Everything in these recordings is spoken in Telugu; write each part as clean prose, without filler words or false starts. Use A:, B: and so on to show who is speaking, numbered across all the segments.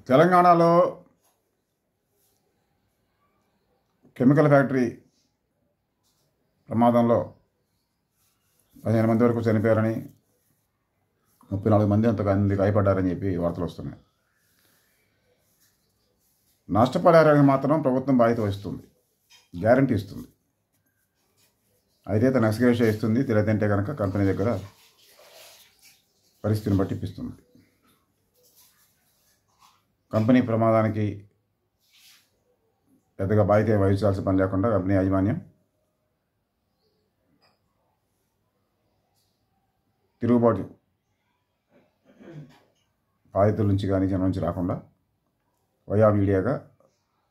A: తెలంగాణలో కెమికల్ ఫ్యాక్టరీ ప్రమాదంలో 15 మంది వరకు చనిపోయారని, 34 మంది అంతమంది గాయపడ్డారని చెప్పి వార్తలు వస్తున్నాయి. నష్టపరిహారానికి మాత్రం ప్రభుత్వం బాధ్యత వహిస్తుంది, గ్యారంటీ ఇస్తుంది. అయితే తన ఎక్స్గ్రేషియా ఇస్తుంది, తెలియదంటే కనుక కంపెనీ దగ్గర పరిస్థితిని బట్టి ఇప్పిస్తుంది. కంపెనీ ప్రమాదానికి పెద్దగా బాధ్యత వహించాల్సిన పని లేకుండా కంపెనీ యాజమాన్యం తిరుగుబాటు బాధితుల నుంచి కానీ జనం నుంచి రాకుండా వయా మీడియాగా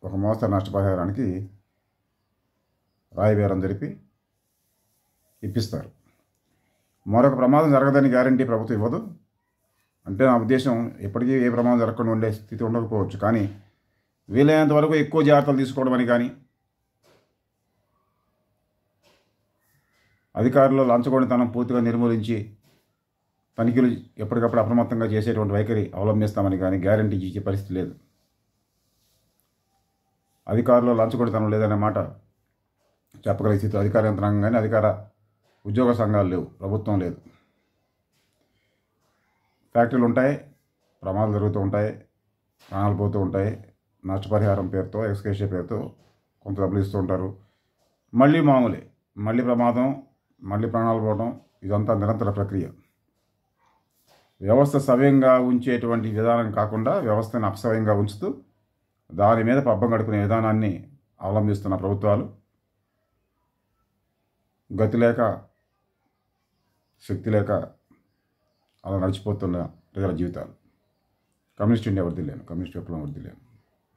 A: ఒక మోస్తరు నష్టపరిహారానికి రాయబేరం జరిపి ఇప్పిస్తారు. మరొక ప్రమాదం జరగదని గ్యారంటీ ప్రభుత్వం ఇవ్వదు. అంటే నా ఉద్దేశం, ఎప్పటికీ ఏ ప్రమాదం జరగకుండా ఉండే స్థితి ఉండకపోవచ్చు, కానీ వీలైనంత వరకు ఎక్కువ జాగ్రత్తలు తీసుకోవడం అని కానీ, అధికారులు లంచగొండితనం పూర్తిగా నిర్మూలించి తనిఖీలు ఎప్పటికప్పుడు అప్రమత్తంగా చేసేటువంటి వైఖరి అవలంబిస్తామని కానీ గ్యారంటీ ఇచ్చే పరిస్థితి లేదు. అధికారులు లంచగొండితనం లేదనే మాట చెప్పగలిగే స్థితి అధికార యంత్రాంగం కానీ అధికార ఉద్యోగ సంఘాలు లేవు, ప్రభుత్వం లేదు. ఫ్యాక్టరీలు ఉంటాయి, ప్రమాదాలు జరుగుతూ ఉంటాయి, ప్రాణాలు పోతూ ఉంటాయి. నష్టపరిహారం పేరుతో, ఎక్స్గ్రేషియా పేరుతో కొంత డబ్బులు ఇస్తూ ఉంటారు. మళ్ళీ మామూలే, మళ్ళీ ప్రమాదం, మళ్ళీ ప్రాణాలు పోవడం, ఇదంతా నిరంతర ప్రక్రియ. వ్యవస్థ సవ్యంగా ఉంచేటువంటి విధానం కాకుండా వ్యవస్థను అపసవ్యంగా ఉంచుతూ దాని మీద పబ్బం గడుపుకునే విధానాన్ని అవలంబిస్తున్న ప్రభుత్వాలు గతి లేక, శక్తి లేక అలా నడిచిపోతున్న ప్రజల జీవితాలు. కమ్యూనిస్ట్ ఇండియా వర్ధిల్లేను, కమ్యూనిస్ట్ విప్లవం వర్ధిల్లేను.